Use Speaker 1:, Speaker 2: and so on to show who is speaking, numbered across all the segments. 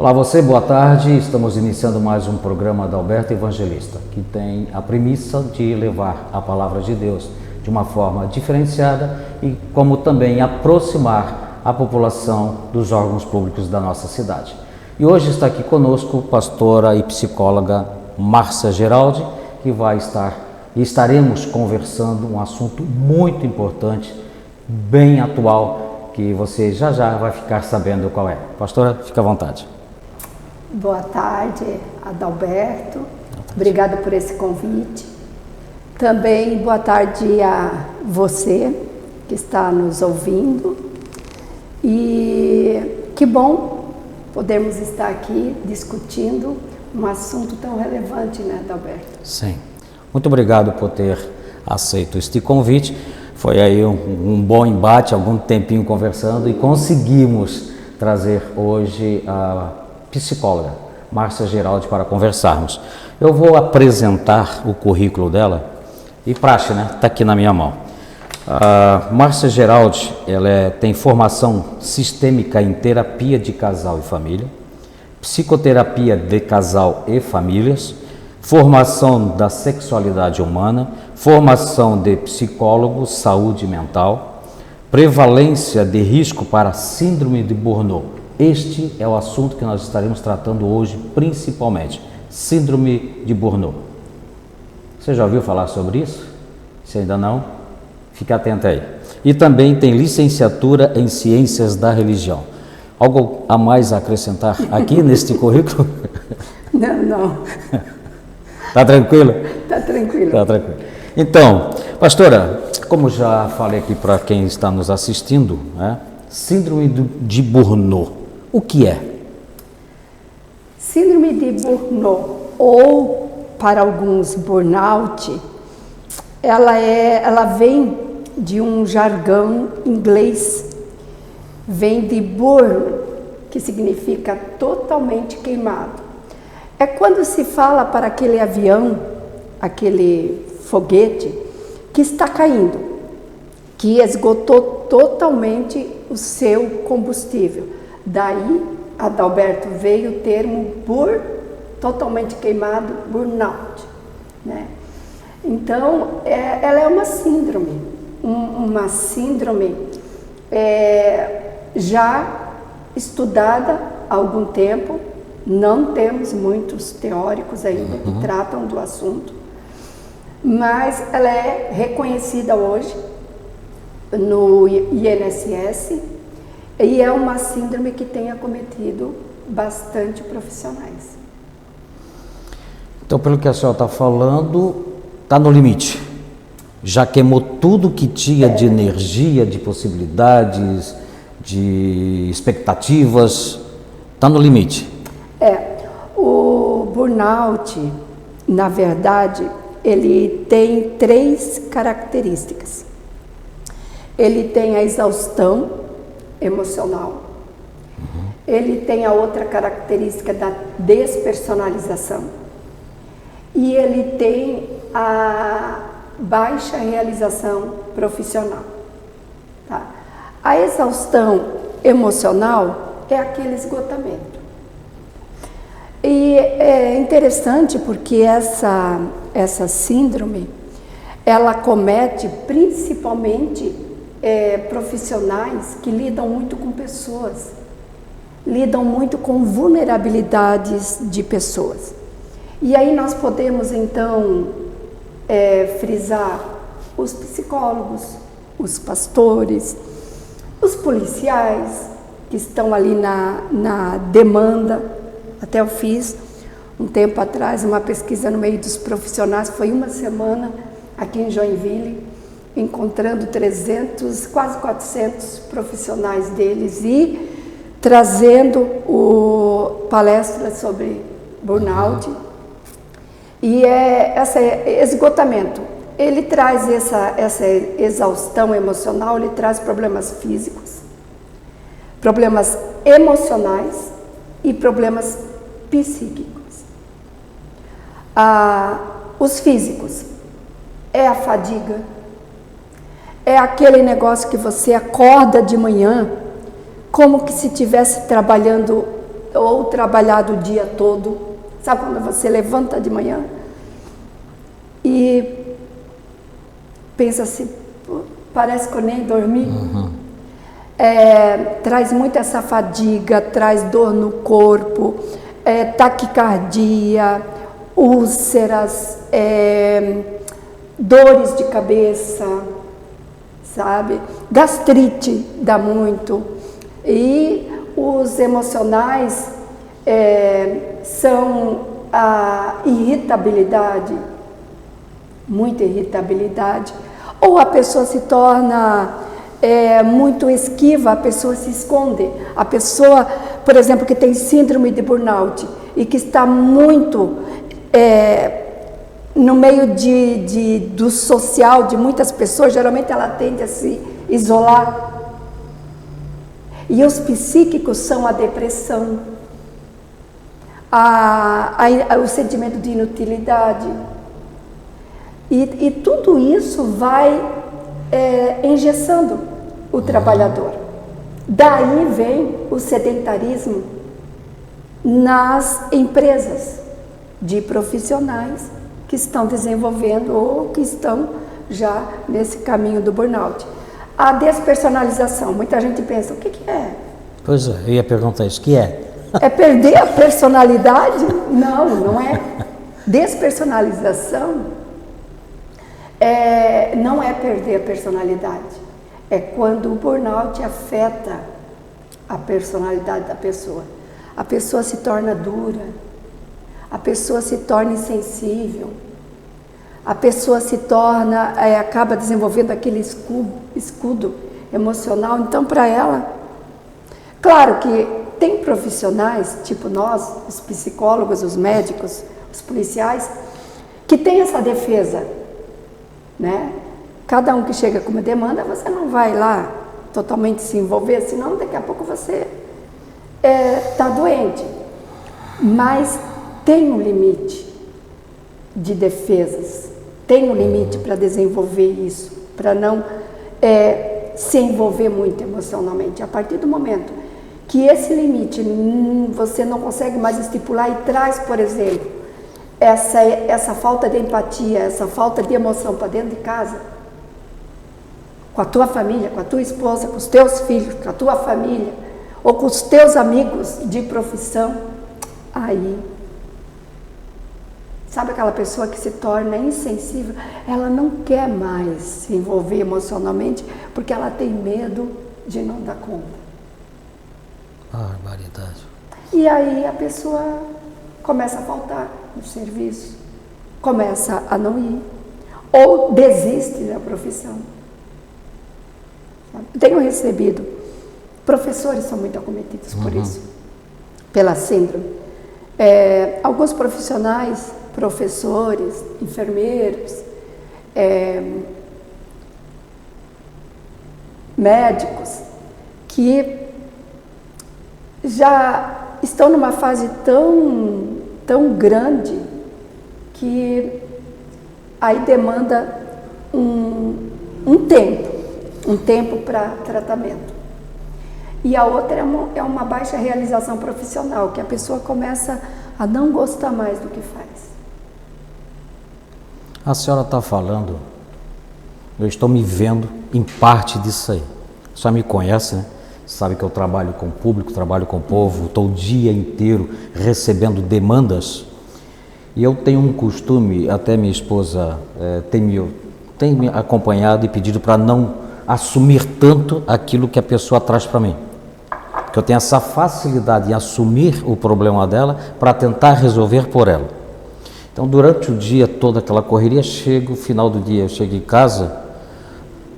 Speaker 1: Olá você, boa tarde. Estamos iniciando mais um programa da Adalberto Evangelista, que tem a premissa de levar a palavra de Deus de uma forma diferenciada e como também aproximar a população dos órgãos públicos da nossa cidade. E hoje está aqui conosco pastora e psicóloga Márcia Geraldi, que vai estar e estaremos conversando um assunto muito importante, bem atual, que você já vai ficar sabendo qual é. Pastora, fica à vontade.
Speaker 2: Boa tarde, Adalberto. Obrigada por esse convite. Também boa tarde a você que está nos ouvindo. E que bom podermos estar aqui discutindo um assunto tão relevante, né, Adalberto?
Speaker 1: Sim. Muito obrigado por ter aceito este convite. Foi aí um bom embate, algum tempinho conversando e conseguimos trazer hoje a psicóloga Márcia Geraldi para conversarmos. Eu vou apresentar o currículo dela e praxe, né? Está aqui na minha mão. A Márcia Geraldi, ela tem formação sistêmica em terapia de casal e família, psicoterapia de casal e famílias, formação da sexualidade humana, formação de psicólogo, saúde mental, prevalência de risco para síndrome de Burnout. Este é o assunto que nós estaremos tratando hoje, principalmente, síndrome de Burnout. Você já ouviu falar sobre isso? Se ainda não, fique atento aí. E também tem licenciatura em Ciências da Religião. Algo a mais a acrescentar aqui neste currículo?
Speaker 2: Não.
Speaker 1: Tá tranquilo?
Speaker 2: Tá tranquilo.
Speaker 1: Tá tranquilo. Então, pastora, como já falei aqui para quem está nos assistindo, né? Síndrome de Burnout, o que é?
Speaker 2: Síndrome de Burnout, ou para alguns burnout, ela vem de um jargão inglês, vem de burn, que significa totalmente queimado. É quando se fala para aquele avião, aquele foguete, que está caindo, que esgotou totalmente o seu combustível. Daí, Adalberto, veio o termo totalmente queimado, burnout, né? Então, ela é uma síndrome, já estudada há algum tempo. Não temos muitos teóricos ainda que tratam do assunto, mas ela é reconhecida hoje no INSS e é uma síndrome que tem acometido bastante profissionais.
Speaker 1: Então, pelo que a senhora está falando, está no limite. Já queimou tudo que tinha de energia, de possibilidades, de expectativas, está no limite.
Speaker 2: O burnout, na verdade, ele tem 3 características. Ele tem a exaustão emocional, ele tem a outra característica da despersonalização e ele tem a baixa realização profissional. Tá? A exaustão emocional é aquele esgotamento. E é interessante porque essa síndrome, ela comete principalmente profissionais que lidam muito com pessoas, lidam muito com vulnerabilidades de pessoas. E aí nós podemos então frisar os psicólogos, os pastores, os policiais que estão ali na demanda. Até eu fiz, um tempo atrás, uma pesquisa no meio dos profissionais, foi uma semana aqui em Joinville, encontrando 300, quase 400 profissionais deles e trazendo palestras sobre burnout. E esse esgotamento, ele traz essa exaustão emocional, ele traz problemas físicos, problemas emocionais e problemas psíquicos. Os físicos é a fadiga, é aquele negócio que você acorda de manhã como que se estivesse trabalhando ou trabalhado o dia todo. Sabe quando você levanta de manhã e pensa assim, parece que eu nem dormi? Traz muito essa fadiga, traz dor no corpo, taquicardia, úlceras, dores de cabeça, sabe? Gastrite dá muito. E os emocionais são a irritabilidade, muita irritabilidade. Ou a pessoa se torna muito esquiva, a pessoa se esconde. A pessoa, por exemplo, que tem síndrome de burnout e que está muito no meio do social de muitas pessoas, geralmente ela tende a se isolar. E os psíquicos são a depressão, o sentimento de inutilidade. E tudo isso vai engessando o trabalhador. Daí vem o sedentarismo nas empresas de profissionais que estão desenvolvendo ou que estão já nesse caminho do burnout. A despersonalização, muita gente pensa, o que é?
Speaker 1: Pois é, eu ia perguntar isso, o que é?
Speaker 2: É perder a personalidade? Não, não é. Despersonalização não é perder a personalidade. É quando o burnout afeta a personalidade da pessoa. A pessoa se torna dura, a pessoa se torna insensível, a pessoa se torna, acaba desenvolvendo aquele escudo emocional. Então, para ela, claro que tem profissionais, tipo nós, os psicólogos, os médicos, os policiais, que tem essa defesa, né? Cada um que chega com uma demanda, você não vai lá totalmente se envolver, senão daqui a pouco você está doente. Mas tem um limite de defesas, tem um limite para desenvolver isso, para não se envolver muito emocionalmente. A partir do momento que esse limite você não consegue mais estipular e traz, por exemplo, essa falta de empatia, essa falta de emoção para dentro de casa, com a tua família, com a tua esposa, com os teus filhos, com a tua família, ou com os teus amigos de profissão, aí, sabe aquela pessoa que se torna insensível? Ela não quer mais se envolver emocionalmente porque ela tem medo de não dar conta.
Speaker 1: Barbaridade.
Speaker 2: E aí a pessoa começa a faltar no serviço, começa a não ir, ou desiste da profissão. Tenho recebido, professores são muito acometidos por isso, pela síndrome. Alguns profissionais, professores, enfermeiros, médicos, que já estão numa fase tão grande que aí demanda um tempo para tratamento. E a outra é uma baixa realização profissional, que a pessoa começa a não gostar mais do que faz.
Speaker 1: A senhora está falando, eu estou me vendo em parte disso aí. A senhora me conhece, né? Sabe que eu trabalho com o público, trabalho com o povo, estou o dia inteiro recebendo demandas. E eu tenho um costume, até minha esposa tem me acompanhado e pedido para não assumir tanto aquilo que a pessoa traz para mim. Que eu tenho essa facilidade em assumir o problema dela para tentar resolver por ela. Então, durante o dia, toda aquela correria, final do dia, eu chego em casa,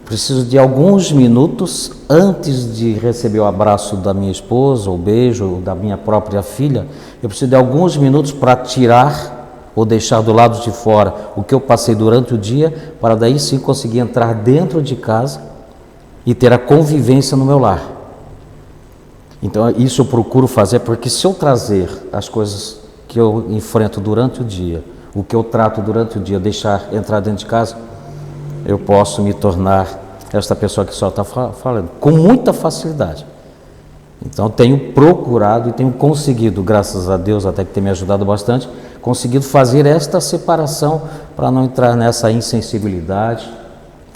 Speaker 1: preciso de alguns minutos antes de receber o abraço da minha esposa, o beijo da minha própria filha, eu preciso de alguns minutos para tirar ou deixar do lado de fora o que eu passei durante o dia, para daí sim conseguir entrar dentro de casa e ter a convivência no meu lar. Então isso eu procuro fazer, porque se eu trazer as coisas que eu enfrento durante o dia, o que eu trato durante o dia, deixar entrar dentro de casa, eu posso me tornar esta pessoa que só está falando, com muita facilidade. Então, tenho procurado e tenho conseguido, graças a Deus, até que tem me ajudado bastante, conseguido fazer esta separação para não entrar nessa insensibilidade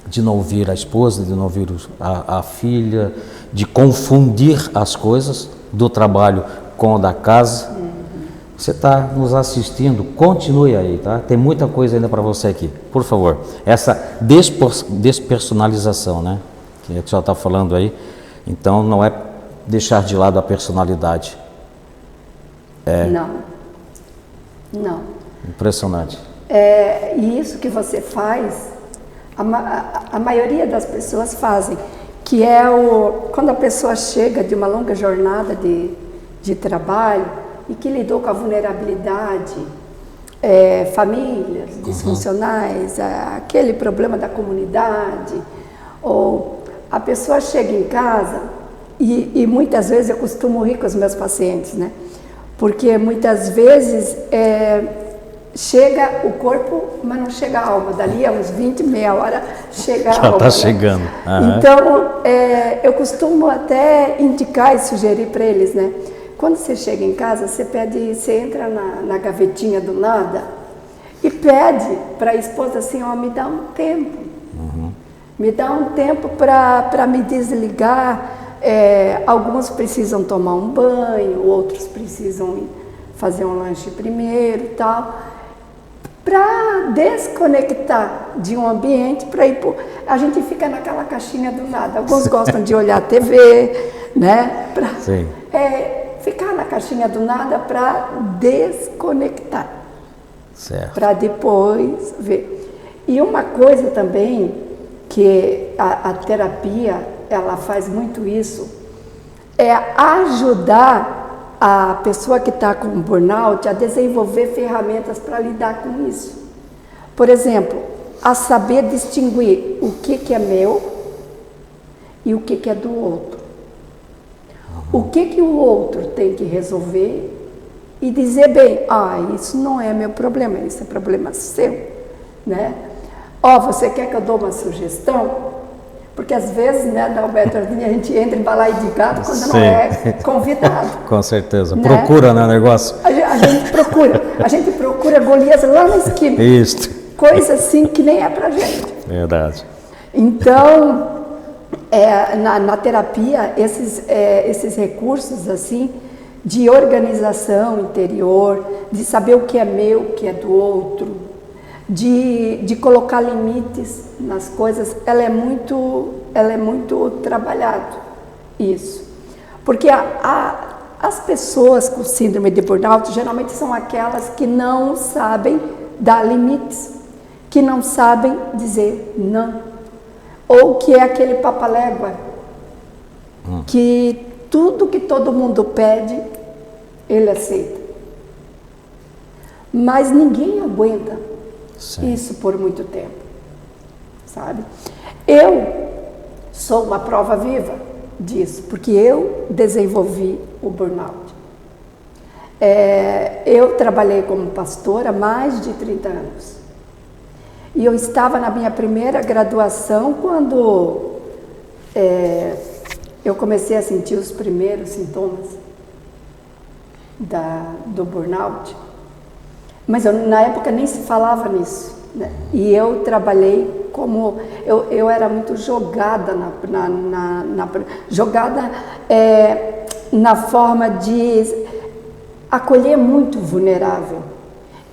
Speaker 1: de não ouvir a esposa, de não ouvir a filha, de confundir as coisas do trabalho com o da casa. Você está nos assistindo, continue aí, tá? Tem muita coisa ainda para você aqui, por favor. Essa despersonalização, né? Que a gente já está falando aí. Então, não é deixar de lado a personalidade.
Speaker 2: Não.
Speaker 1: Impressionante.
Speaker 2: E isso que você faz, a maioria das pessoas fazem, que é quando a pessoa chega de uma longa jornada de trabalho e que lidou com a vulnerabilidade, famílias disfuncionais, aquele problema da comunidade, ou a pessoa chega em casa e muitas vezes eu costumo rir com os meus pacientes, né? Porque muitas vezes chega o corpo, mas não chega a alma. Dali a uns 20, meia hora, chega a alma. Já
Speaker 1: está chegando.
Speaker 2: Né? Então, eu costumo até indicar e sugerir para eles, né? Quando você chega em casa, você entra na gavetinha do nada e pede para a esposa assim, me dá um tempo. Me dá um tempo para me desligar. Alguns precisam tomar um banho, outros precisam fazer um lanche primeiro e tal, para desconectar de um ambiente, para ir a gente fica naquela caixinha do nada. Alguns gostam de olhar a TV, né? Ficar na caixinha do nada para desconectar, para depois ver. E uma coisa também que a terapia ela faz muito isso, é ajudar a pessoa que está com burnout a desenvolver ferramentas para lidar com isso. Por exemplo, a saber distinguir o que é meu e o que é do outro. O que o outro tem que resolver e dizer bem, isso não é meu problema, isso é problema seu, né? Você quer que eu dou uma sugestão? Porque às vezes, né, Alberto, a gente entra em balaio de gato quando não é convidado.
Speaker 1: Com certeza.
Speaker 2: Né?
Speaker 1: Procura, né, o negócio?
Speaker 2: A gente procura Golias lá na esquina.
Speaker 1: Isso.
Speaker 2: Coisa assim que nem é pra gente.
Speaker 1: Verdade.
Speaker 2: Então, na terapia, esses recursos assim de organização interior, de saber o que é meu, o que é do outro, de colocar limites nas coisas, ela é muito trabalhado, isso. Porque as pessoas com síndrome de burnout geralmente são aquelas que não sabem dar limites, que não sabem dizer não, ou que é aquele papalégua, que tudo que todo mundo pede, ele aceita. Mas ninguém aguenta isso por muito tempo, sabe? Eu sou uma prova viva disso, porque eu desenvolvi o burnout. Eu trabalhei como pastora há mais de 30 anos. E eu estava na minha primeira graduação quando eu comecei a sentir os primeiros sintomas do burnout. Mas na época nem se falava nisso, né? E eu trabalhei como... Eu era muito jogada na forma de acolher muito vulnerável.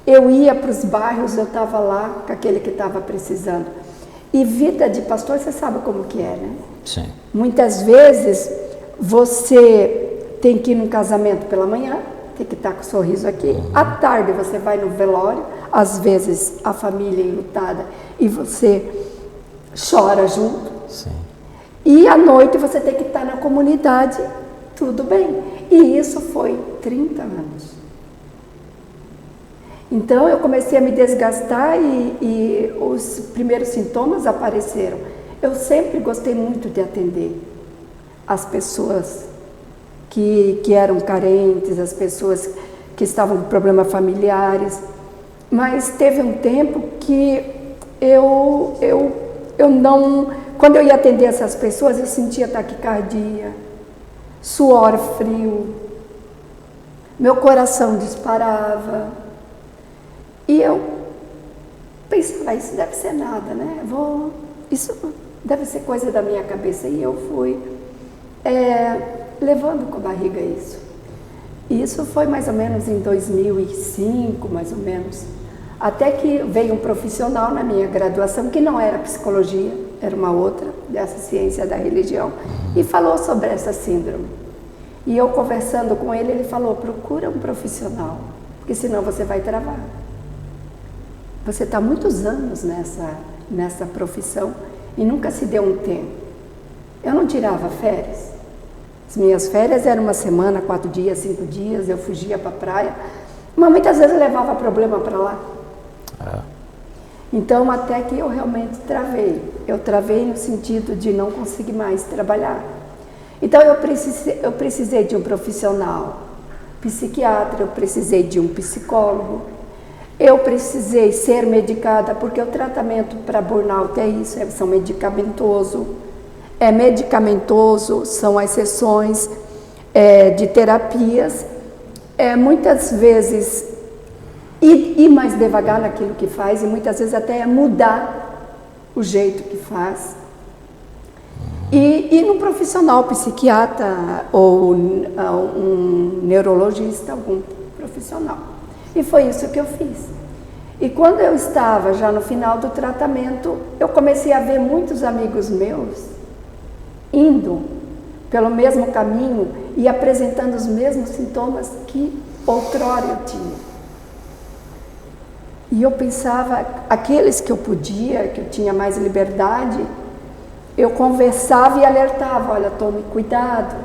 Speaker 2: Eu ia para os bairros, eu estava lá com aquele que estava precisando. E vida de pastor, você sabe como que é, né?
Speaker 1: Sim.
Speaker 2: Muitas vezes você tem que ir num casamento pela manhã, tem que estar com o sorriso aqui. À tarde você vai no velório, às vezes a família é enlutada e você chora junto.
Speaker 1: Sim.
Speaker 2: E à noite você tem que estar na comunidade, tudo bem. E isso foi 30 anos. Então eu comecei a me desgastar e os primeiros sintomas apareceram. Eu sempre gostei muito de atender as pessoas que eram carentes, as pessoas que estavam com problemas familiares, mas teve um tempo que eu não, quando eu ia atender essas pessoas, eu sentia taquicardia, suor frio, meu coração disparava. E eu pensava, isso deve ser nada, né? Isso deve ser coisa da minha cabeça. E eu fui levando com a barriga isso. Isso foi mais ou menos em 2005, mais ou menos. Até que veio um profissional na minha graduação, que não era psicologia, era uma outra, dessa ciência da religião, e falou sobre essa síndrome. E eu conversando com ele, ele falou, procura um profissional, porque senão você vai travar. Você está há muitos anos nessa profissão e nunca se deu um tempo. Eu não tirava férias. As minhas férias eram uma semana, 4 dias, 5 dias, eu fugia para a praia, mas muitas vezes eu levava problema para lá. Então, até que eu realmente travei. Eu travei no sentido de não conseguir mais trabalhar. Então, eu precisei de um profissional psiquiatra, eu precisei de um psicólogo, eu precisei ser medicada, porque o tratamento para burnout é isso, são medicamentoso. É medicamentoso, são as sessões de terapias, muitas vezes ir mais devagar naquilo que faz e muitas vezes até mudar o jeito que faz. E no profissional, psiquiatra ou um neurologista, algum profissional. E foi isso que eu fiz. E quando eu estava já no final do tratamento, eu comecei a ver muitos amigos meus indo pelo mesmo caminho e apresentando os mesmos sintomas que outrora eu tinha. E eu pensava, aqueles que eu podia, que eu tinha mais liberdade, eu conversava e alertava, olha, tome cuidado.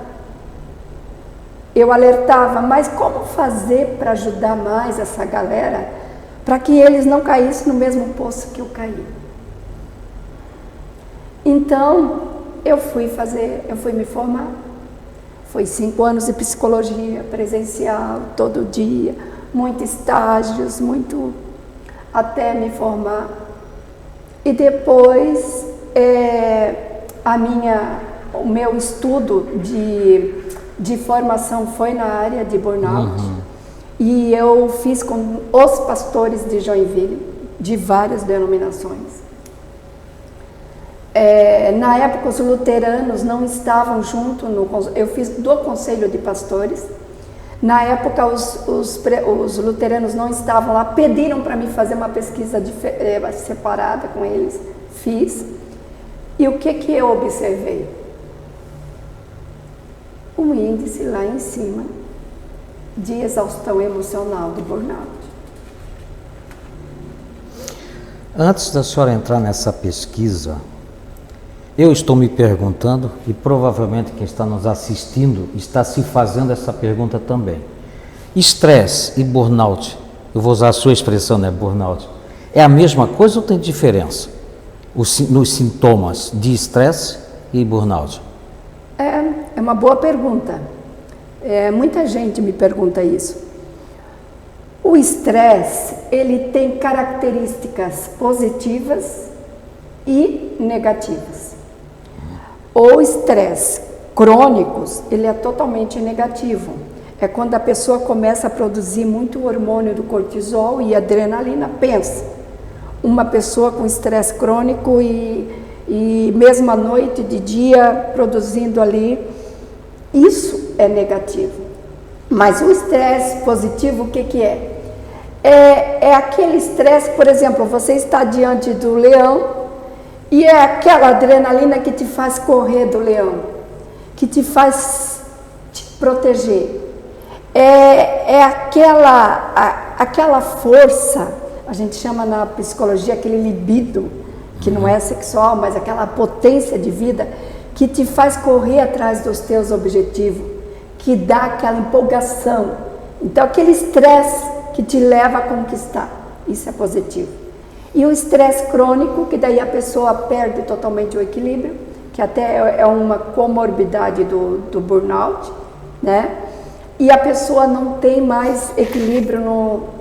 Speaker 2: Eu alertava, mas como fazer para ajudar mais essa galera, para que eles não caíssem no mesmo poço que eu caí? Então, eu fui me formar. Foi 5 anos de psicologia presencial, todo dia, muitos estágios, até me formar. E depois, o meu estudo de formação foi na área de burnout. E eu fiz com os pastores de Joinville, de várias denominações. Na época, os luteranos não estavam junto, eu fiz do Conselho de Pastores. Na época, os luteranos não estavam lá, pediram para mim fazer uma pesquisa separada com eles, fiz. E o que eu observei? Um índice lá em cima de exaustão emocional, de burnout.
Speaker 1: Antes da senhora entrar nessa pesquisa, eu estou me perguntando, e provavelmente quem está nos assistindo está se fazendo essa pergunta também. Estresse e burnout, eu vou usar a sua expressão, né, burnout, é a mesma coisa ou tem diferença nos sintomas de estresse e burnout?
Speaker 2: É uma boa pergunta. Muita gente me pergunta isso. O estresse, ele tem características positivas e negativas. O estresse crônicos, ele é totalmente negativo. É quando a pessoa começa a produzir muito hormônio do cortisol e adrenalina. Pensa, uma pessoa com estresse crônico e mesmo à noite, de dia, produzindo ali, isso é negativo. Mas o estresse positivo, o que é? É aquele estresse, por exemplo, você está diante do leão, e é aquela adrenalina que te faz correr do leão, que te faz te proteger. É aquela força, a gente chama na psicologia aquele libido, que não é sexual, mas aquela potência de vida, que te faz correr atrás dos teus objetivos, que dá aquela empolgação. Então, aquele estresse que te leva a conquistar, isso é positivo. E o estresse crônico, que daí a pessoa perde totalmente o equilíbrio, que até é uma comorbidade do burnout, né? E a pessoa não tem mais equilíbrio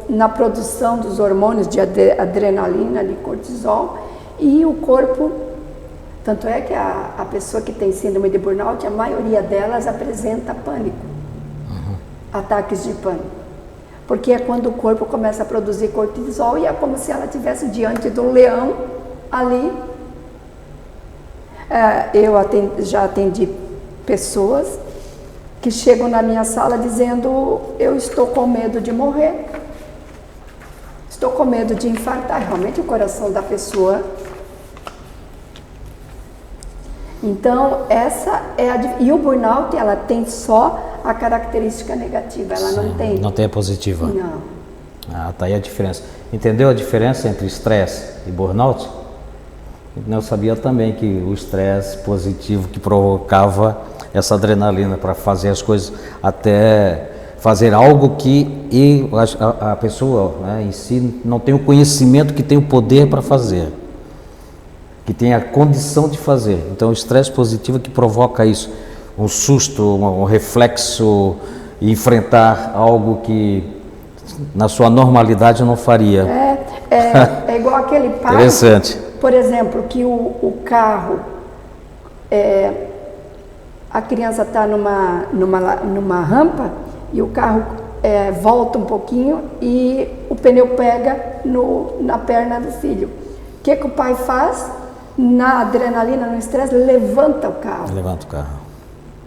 Speaker 2: na produção dos hormônios de adrenalina, de cortisol, e o corpo Tanto é que a pessoa que tem síndrome de burnout, a maioria delas apresenta pânico, ataques de pânico. Porque é quando o corpo começa a produzir cortisol e é como se ela estivesse diante de um leão ali. Já atendi pessoas que chegam na minha sala dizendo: eu estou com medo de morrer, estou com medo de infartar. Realmente o coração da pessoa. Então e o burnout, ela tem só a característica negativa, ela
Speaker 1: não tem a positiva.
Speaker 2: Não.
Speaker 1: Tá aí a diferença. Entendeu a diferença entre estresse e burnout? Eu sabia também que o estresse positivo que provocava essa adrenalina para fazer as coisas, até fazer algo que a pessoa, né, em si não tem o conhecimento que tem o poder para fazer, que tem a condição de fazer. Então o estresse positivo que provoca isso, um susto, um reflexo, enfrentar algo que na sua normalidade não faria.
Speaker 2: É igual aquele pai,
Speaker 1: interessante,
Speaker 2: por exemplo, que o carro, a criança está numa rampa e o carro volta um pouquinho e o pneu pega na perna do filho. O que o pai faz? Na adrenalina, no estresse, levanta o carro.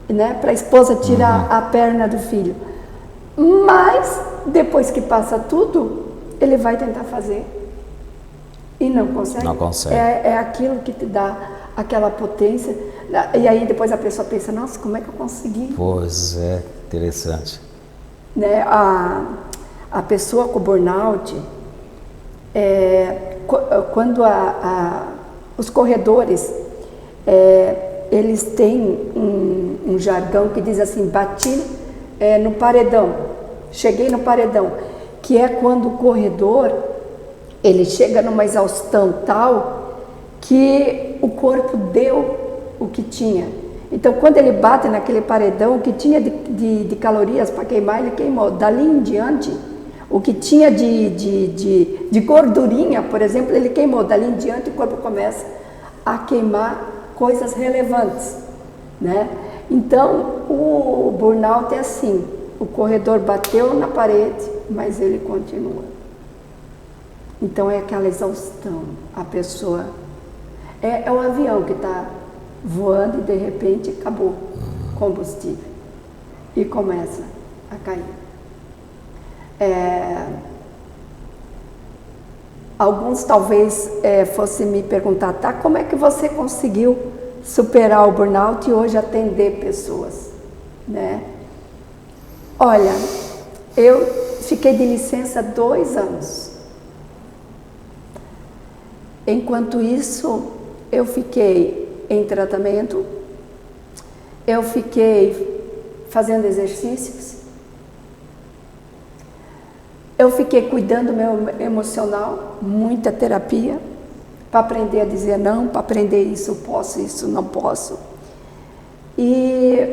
Speaker 2: Né, para a esposa tirar a perna do filho. Mas, depois que passa tudo, ele vai tentar fazer. E não consegue.
Speaker 1: Não consegue.
Speaker 2: É aquilo que te dá aquela potência. E aí depois a pessoa pensa: nossa, como é que eu consegui?
Speaker 1: Pois é, interessante.
Speaker 2: Né, a pessoa com burnout, quando os corredores, eles têm um jargão que diz assim: bati no paredão, cheguei no paredão, que é quando o corredor ele chega numa exaustão tal que o corpo deu o que tinha. Então, quando ele bate naquele paredão, o que tinha de calorias para queimar, ele queimou. Dali em diante, o que tinha de gordurinha, por exemplo, ele queimou. Dali em diante, o corpo começa a queimar coisas relevantes, né? Então, o burnout é assim: o corredor bateu na parede, mas ele continua. Então, é aquela exaustão. A pessoa é um avião que está voando e de repente acabou o combustível e começa a cair. Alguns talvez fossem me perguntar: tá, como é que você conseguiu superar o burnout e hoje atender pessoas, né? Olha, eu fiquei de licença 2 anos. Enquanto isso, eu fiquei em tratamento, eu fiquei fazendo exercícios, eu fiquei cuidando do meu emocional, muita terapia, para aprender a dizer não, para aprender isso posso, isso não posso. E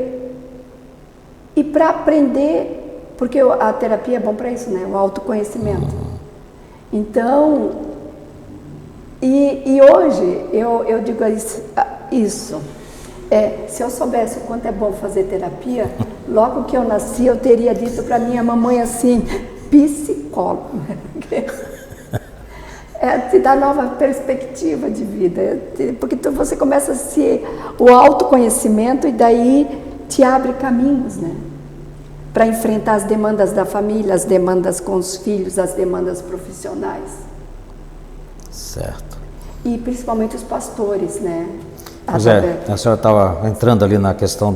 Speaker 2: para aprender, porque a terapia é bom para isso, né? O autoconhecimento. Então, e hoje eu digo isso. Se eu soubesse o quanto é bom fazer terapia, logo que eu nasci eu teria dito para minha mamãe assim: psicólogo. Te dá nova perspectiva de vida, porque você começa o autoconhecimento e daí te abre caminhos, né? Para enfrentar as demandas da família, as demandas com os filhos, as demandas profissionais.
Speaker 1: Certo.
Speaker 2: E principalmente os pastores, né?
Speaker 1: Pois a senhora estava entrando ali na questão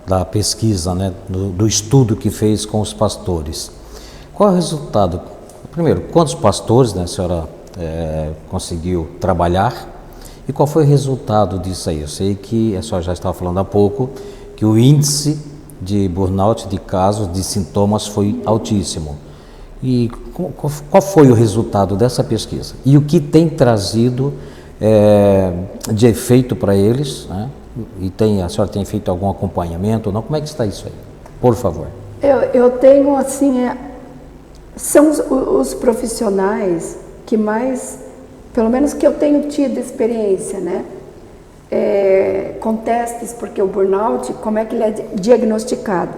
Speaker 1: da pesquisa, né? Do estudo que fez com os pastores. Qual é o resultado? Primeiro, quantos pastores, né, a senhora conseguiu trabalhar e qual foi o resultado disso aí? Eu sei que a senhora já estava falando há pouco que o índice de burnout, de casos, de sintomas foi altíssimo. E qual foi o resultado dessa pesquisa? E o que tem trazido de efeito para eles, né? E a senhora tem feito algum acompanhamento ou não? Como é que está isso aí? Por favor.
Speaker 2: Eu tenho, assim, são os profissionais que mais, pelo menos que eu tenho tido experiência, né? com testes, porque o burnout, como é que ele é diagnosticado?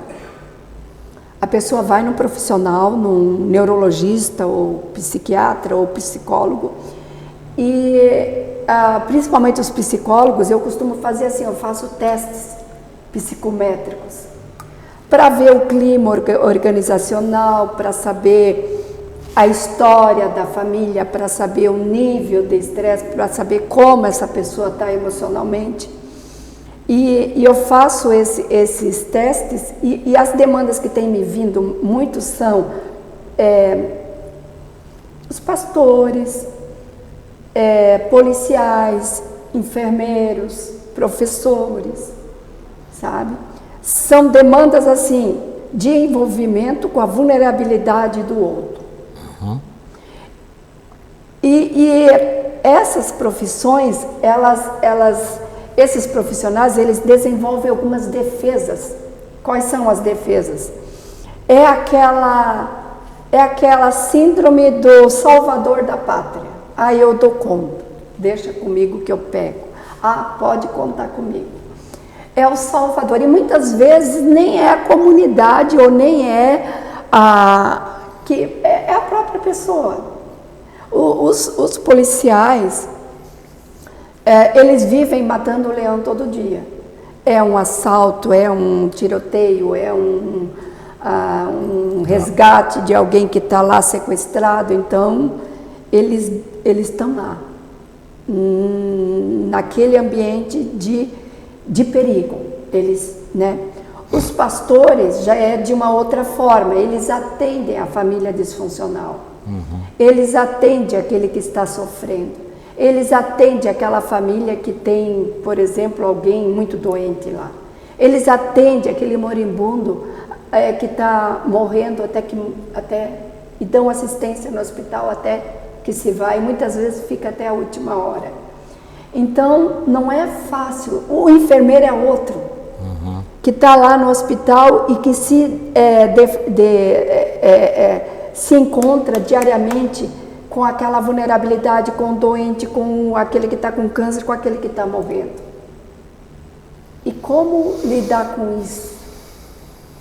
Speaker 2: A pessoa vai num profissional, num neurologista, ou psiquiatra, ou psicólogo, e principalmente os psicólogos, eu costumo fazer assim, eu faço testes psicométricos, para ver o clima organizacional, para saber a história da família, para saber o nível de estresse, para saber como essa pessoa está emocionalmente. E eu faço esses testes e as demandas que têm me vindo muito são os pastores, policiais, enfermeiros, professores, sabe? São demandas assim de envolvimento com a vulnerabilidade do outro. Uhum. E essas profissões, esses profissionais, eles desenvolvem algumas defesas. Quais são as defesas? É aquela síndrome do salvador da pátria. Eu dou conta, deixa comigo que eu pego. Pode contar comigo. É o salvador, e muitas vezes nem é a comunidade ou nem é a própria pessoa. Os policiais, eles vivem matando o leão todo dia. É um assalto, é um tiroteio, é um resgate de alguém que está lá sequestrado. Então, eles estão lá, naquele ambiente de perigo. Eles, né? Os pastores já é de uma outra forma, eles atendem a família disfuncional, eles atendem aquele que está sofrendo, eles atendem aquela família que tem, por exemplo, alguém muito doente lá, eles atendem aquele moribundo que está morrendo e dão assistência no hospital até que se vai, e muitas vezes fica até a última hora. Então, não é fácil. O enfermeiro é outro, que está lá no hospital e que se encontra diariamente com aquela vulnerabilidade, com o doente, com aquele que está com câncer, com aquele que está morrendo. E como lidar com isso?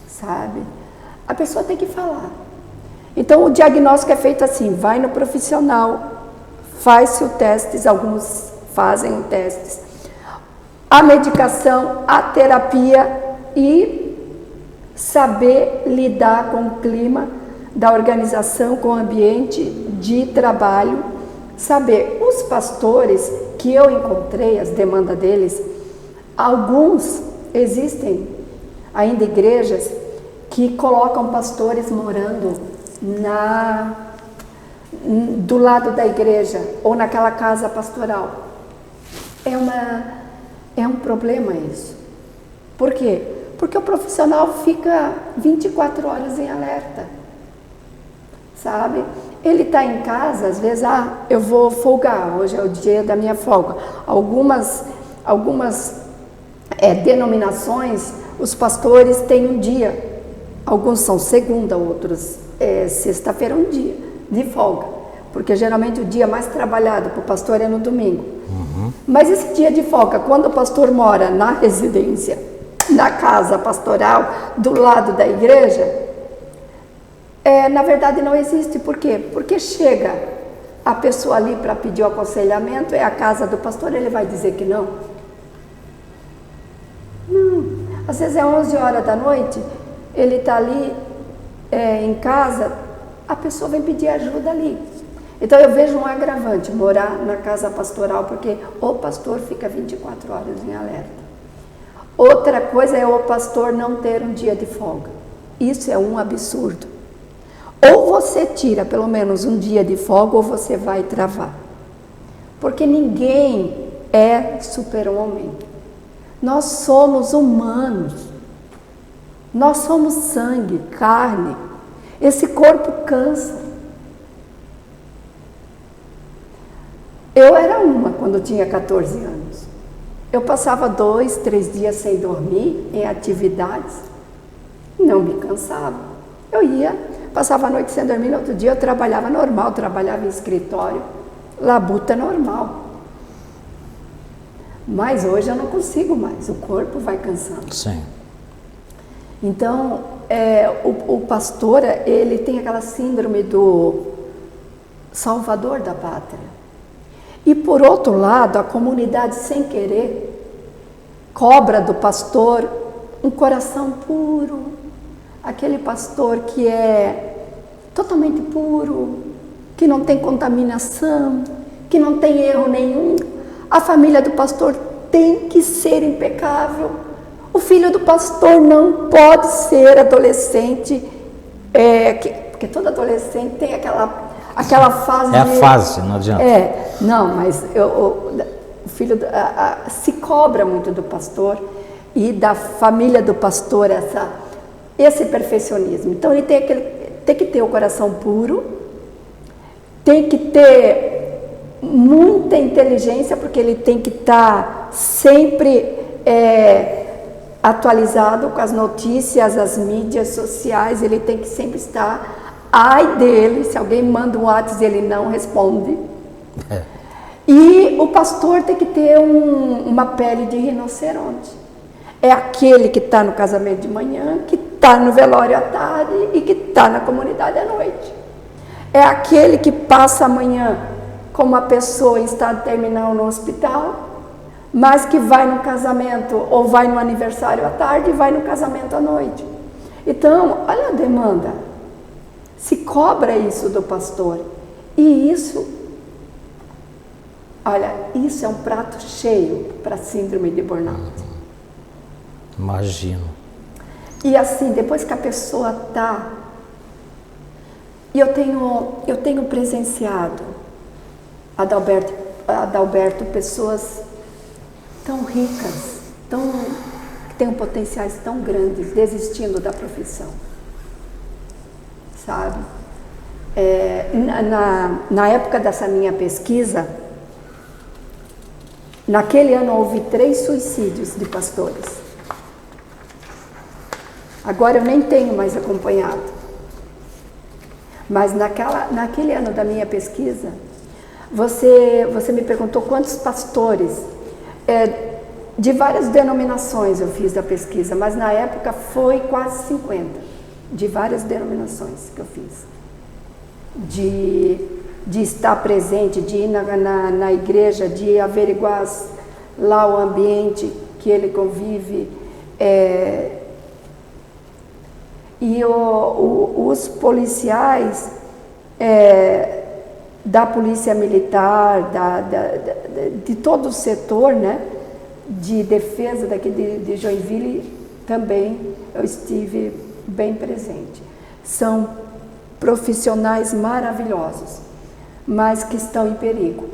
Speaker 2: Sabe? A pessoa tem que falar. Então, o diagnóstico é feito assim, vai no profissional, faz-se o testes, alguns fazem testes, a medicação, a terapia e saber lidar com o clima da organização, com o ambiente de trabalho, saber. Os pastores que eu encontrei, as demandas deles, alguns existem ainda igrejas que colocam pastores morando do lado da igreja ou naquela casa pastoral. É um problema isso. Por quê? Porque o profissional fica 24 horas em alerta, sabe? Ele está em casa, às vezes, eu vou folgar, hoje é o dia da minha folga. Algumas denominações, os pastores têm um dia, alguns são segunda, outros sexta-feira, um dia de folga, porque geralmente o dia mais trabalhado para o pastor é no domingo. Mas esse dia de folga, quando o pastor mora na residência, na casa pastoral, do lado da igreja, na verdade não existe. Por quê? Porque chega a pessoa ali para pedir o aconselhamento, é a casa do pastor, ele vai dizer que não? Não. Às vezes é 11 horas da noite, ele está ali em casa, a pessoa vem pedir ajuda ali. Então eu vejo um agravante morar na casa pastoral, porque o pastor fica 24 horas em alerta. Outra coisa é o pastor não ter um dia de folga. Isso é um absurdo. Ou você tira pelo menos um dia de folga, ou você vai travar. Porque ninguém é super-homem. Nós somos humanos. Nós somos sangue, carne. Esse corpo cansa. Eu era quando eu tinha 14 anos. Eu passava 2, 3 dias sem dormir, em atividades, não me cansava. Eu ia, passava a noite sem dormir, no outro dia eu trabalhava normal, trabalhava em escritório, labuta normal. Mas hoje eu não consigo mais, o corpo vai cansando.
Speaker 1: Sim.
Speaker 2: Então, o pastor, ele tem aquela síndrome do salvador da pátria. E por outro lado, a comunidade, sem querer, cobra do pastor um coração puro, aquele pastor que é totalmente puro, que não tem contaminação, que não tem erro nenhum. A família do pastor tem que ser impecável. O filho do pastor não pode ser adolescente, porque todo adolescente tem aquela fase.
Speaker 1: É a fase, não adianta.
Speaker 2: Não, mas o filho se cobra muito do pastor e da família do pastor esse perfeccionismo. Então ele tem que ter o coração puro, tem que ter muita inteligência, porque ele tem que estar sempre atualizado com as notícias, as mídias sociais, ele tem que sempre estar. Ai dele, se alguém manda um WhatsApp, ele não responde. E o pastor tem que ter uma pele de rinoceronte. É aquele que está no casamento de manhã, que está no velório à tarde e que está na comunidade à noite. É aquele que passa a manhã como uma pessoa em estado terminal no hospital, mas que vai no casamento ou vai no aniversário à tarde e vai no casamento à noite. Então, olha a demanda. Se cobra isso do pastor. E isso, olha, isso é um prato cheio para a síndrome de burnout.
Speaker 1: Imagino.
Speaker 2: E assim, depois que a pessoa está... Eu tenho presenciado, Adalberto, pessoas tão ricas, que têm potenciais tão grandes, desistindo da profissão. Sabe? Na época dessa minha pesquisa, naquele ano houve 3 suicídios de pastores. Agora eu nem tenho mais acompanhado. Mas naquele ano da minha pesquisa, você me perguntou quantos pastores, de várias denominações eu fiz da pesquisa, mas na época foi quase 50, de várias denominações que eu fiz. De estar presente, de ir na igreja, de averiguar lá o ambiente que ele convive. E os policiais da polícia militar, de todo o setor, né, de defesa daqui de Joinville, também eu estive bem presente. São profissionais maravilhosos, mas que estão em perigo,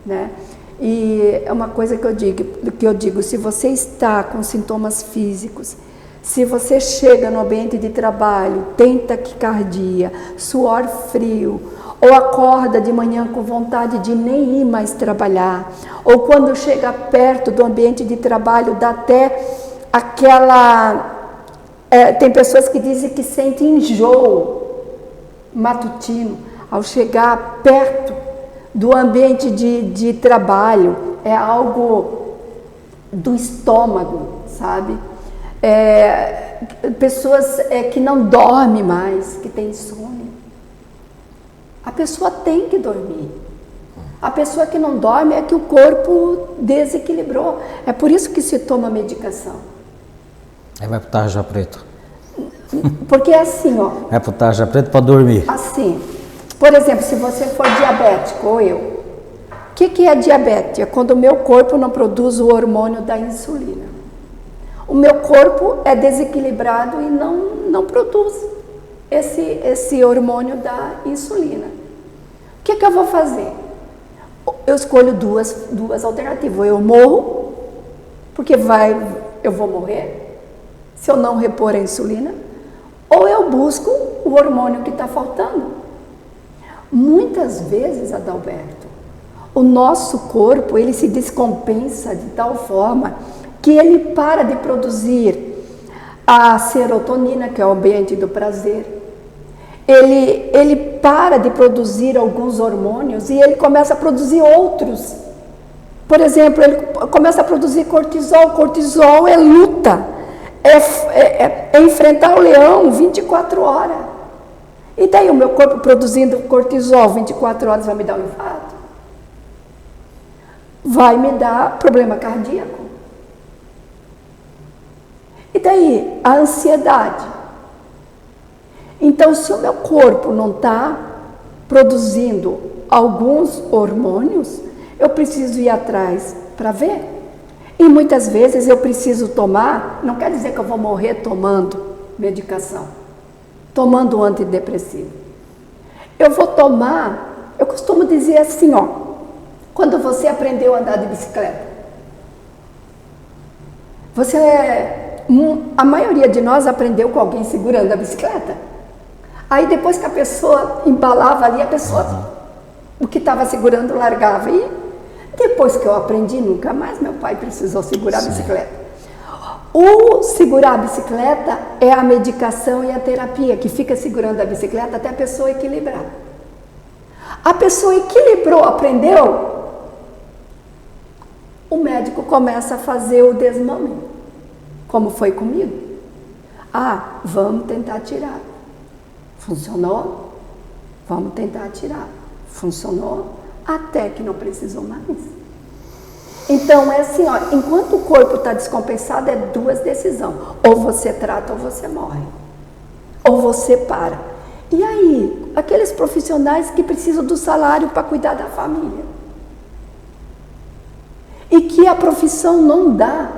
Speaker 2: né? E é uma coisa que eu digo, se você está com sintomas físicos, se você chega no ambiente de trabalho, tem taquicardia, suor frio, ou acorda de manhã com vontade de nem ir mais trabalhar, ou quando chega perto do ambiente de trabalho dá até aquela... tem pessoas que dizem que sentem enjoo matutino ao chegar perto do ambiente de trabalho, é algo do estômago, sabe? Pessoas que não dormem mais, que têm insônia. A pessoa tem que dormir. A pessoa que não dorme é que o corpo desequilibrou. É por isso que se toma medicação.
Speaker 1: Aí vai pro tarja preto.
Speaker 2: Porque é assim, ó.
Speaker 1: Vai pro tarja preto para dormir.
Speaker 2: Assim, por exemplo, se você for diabético ou eu, o que é diabetes? É quando o meu corpo não produz o hormônio da insulina. O meu corpo é desequilibrado e não produz esse hormônio da insulina. O que eu vou fazer? Eu escolho duas alternativas. Eu morro, porque eu vou morrer, se eu não repor a insulina, ou eu busco o hormônio que está faltando. Muitas vezes, Adalberto, o nosso corpo ele se descompensa de tal forma que ele para de produzir a serotonina, que é o ambiente do prazer. Ele para de produzir alguns hormônios e ele começa a produzir outros Por exemplo, ele começa a produzir cortisol. Cortisol é luta, é enfrentar o leão 24 horas. E daí o meu corpo produzindo cortisol 24 horas vai me dar um infarto? Vai me dar problema cardíaco. E daí a ansiedade. Então, se o meu corpo não está produzindo alguns hormônios, eu preciso ir atrás para ver. E muitas vezes eu preciso tomar, não quer dizer que eu vou morrer tomando medicação, tomando antidepressivo. Eu vou tomar, eu costumo dizer assim, ó, quando você aprendeu a andar de bicicleta, a maioria de nós aprendeu com alguém segurando a bicicleta. Aí depois que a pessoa embalava ali, a pessoa, o que estava segurando, largava. E depois que eu aprendi, nunca mais meu pai precisou segurar a bicicleta. O segurar a bicicleta é a medicação e a terapia, que fica segurando a bicicleta até a pessoa equilibrar. A pessoa equilibrou, aprendeu, o médico começa a fazer o desmame, como foi comigo. Ah, vamos tentar tirar. Funcionou? Vamos tentar tirar. Funcionou? Até que não precisou mais. Então é assim, ó, enquanto o corpo está descompensado, é duas decisões. Ou você trata ou você morre. Ou você para. E aí, aqueles profissionais que precisam do salário para cuidar da família. E que a profissão não dá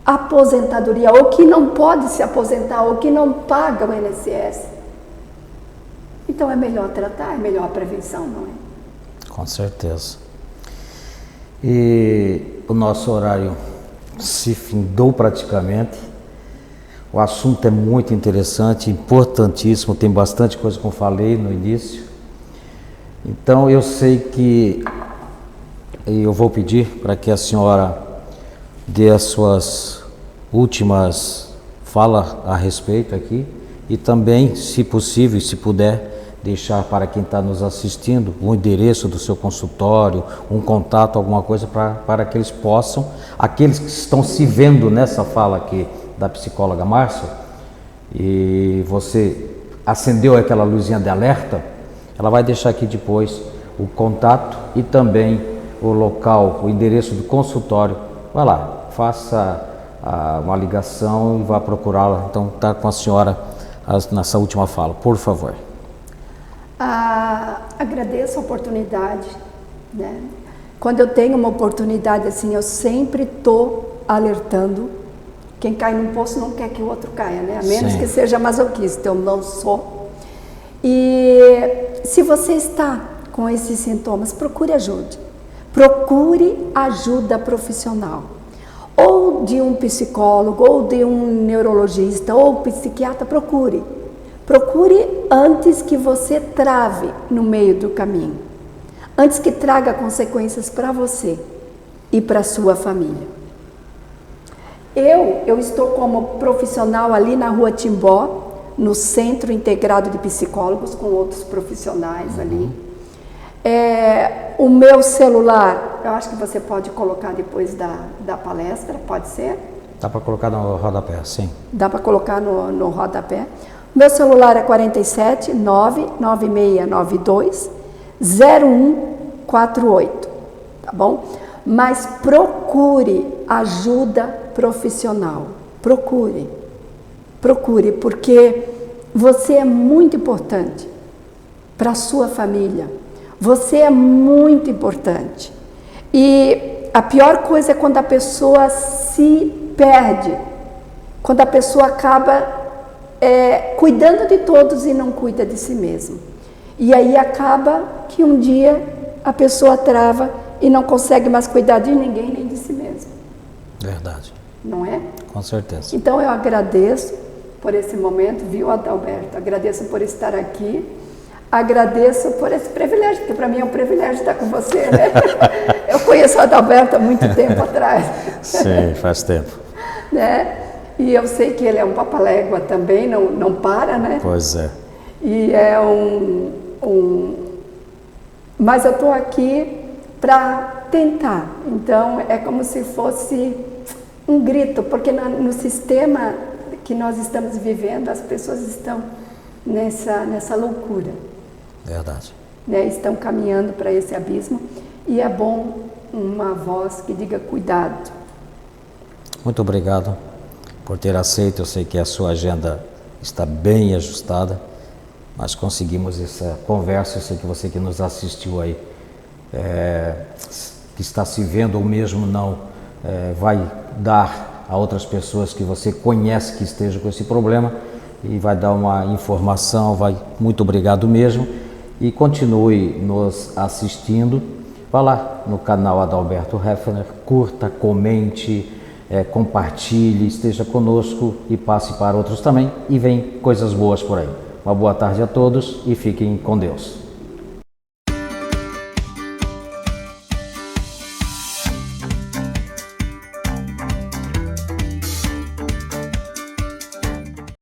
Speaker 2: aposentadoria, ou que não pode se aposentar, ou que não paga o INSS. Então é melhor tratar, é melhor a prevenção, não é?
Speaker 1: Com certeza. E o nosso horário se findou praticamente. O assunto é muito interessante, importantíssimo, tem bastante coisa que eu falei no início. Então eu sei que eu vou pedir para que a senhora dê as suas últimas falas a respeito aqui e também, se possível, se puder, deixar para quem está nos assistindo o endereço do seu consultório, um contato, alguma coisa para que eles possam, aqueles que estão se vendo nessa fala aqui da psicóloga Márcia, e você acendeu aquela luzinha de alerta, ela vai deixar aqui depois o contato e também o local, o endereço do consultório. Vai lá, faça uma ligação e vá procurá-la. Então está com a senhora nessa última fala, por favor.
Speaker 2: Agradeço a oportunidade, né? Quando eu tenho uma oportunidade assim, eu sempre estou alertando. Quem cai num poço não quer que o outro caia, né? A menos que seja masoquista, eu não sou. E se você está com esses sintomas, procure ajuda. Procure ajuda profissional. Ou de um psicólogo, ou de um neurologista, ou psiquiatra, procure. Procure antes que você trave no meio do caminho. Antes que traga consequências para você e para a sua família. Eu estou como profissional ali na Rua Timbó, no Centro Integrado de Psicólogos, com outros profissionais ali. O meu celular, eu acho que você pode colocar depois da palestra, pode ser?
Speaker 1: Dá para colocar no rodapé, sim.
Speaker 2: Dá para colocar no rodapé. Meu celular é 47 99692 0148, tá bom? Mas procure ajuda profissional, procure, porque você é muito importante para a sua família, você é muito importante. E a pior coisa é quando a pessoa se perde, quando a pessoa acaba cuidando de todos e não cuida de si mesmo. E aí acaba que um dia a pessoa trava e não consegue mais cuidar de ninguém nem de si mesmo.
Speaker 1: Verdade.
Speaker 2: Não é?
Speaker 1: Com certeza.
Speaker 2: Então eu agradeço por esse momento, viu, Adalberto? Agradeço por estar aqui. Agradeço por esse privilégio, porque para mim é um privilégio estar com você, né? Eu conheço o Adalberto há muito tempo atrás.
Speaker 1: Sim, faz tempo.
Speaker 2: Né? E eu sei que ele é um papalégua também, não para, né?
Speaker 1: Pois é.
Speaker 2: E é mas eu estou aqui para tentar. Então, é como se fosse um grito, porque no sistema que nós estamos vivendo, as pessoas estão nessa loucura.
Speaker 1: Verdade.
Speaker 2: Né? Estão caminhando para esse abismo, e é bom uma voz que diga cuidado.
Speaker 1: Muito obrigado por ter aceito. Eu sei que a sua agenda está bem ajustada, mas conseguimos essa conversa. Eu sei que você que nos assistiu aí, que está se vendo ou mesmo não, vai dar a outras pessoas que você conhece que estejam com esse problema e vai dar uma informação. Muito obrigado mesmo, e continue nos assistindo. Vá lá no canal Adalberto Heffner, curta, comente, compartilhe, esteja conosco e passe para outros também, e vem coisas boas por aí. Uma boa tarde a todos e fiquem com Deus.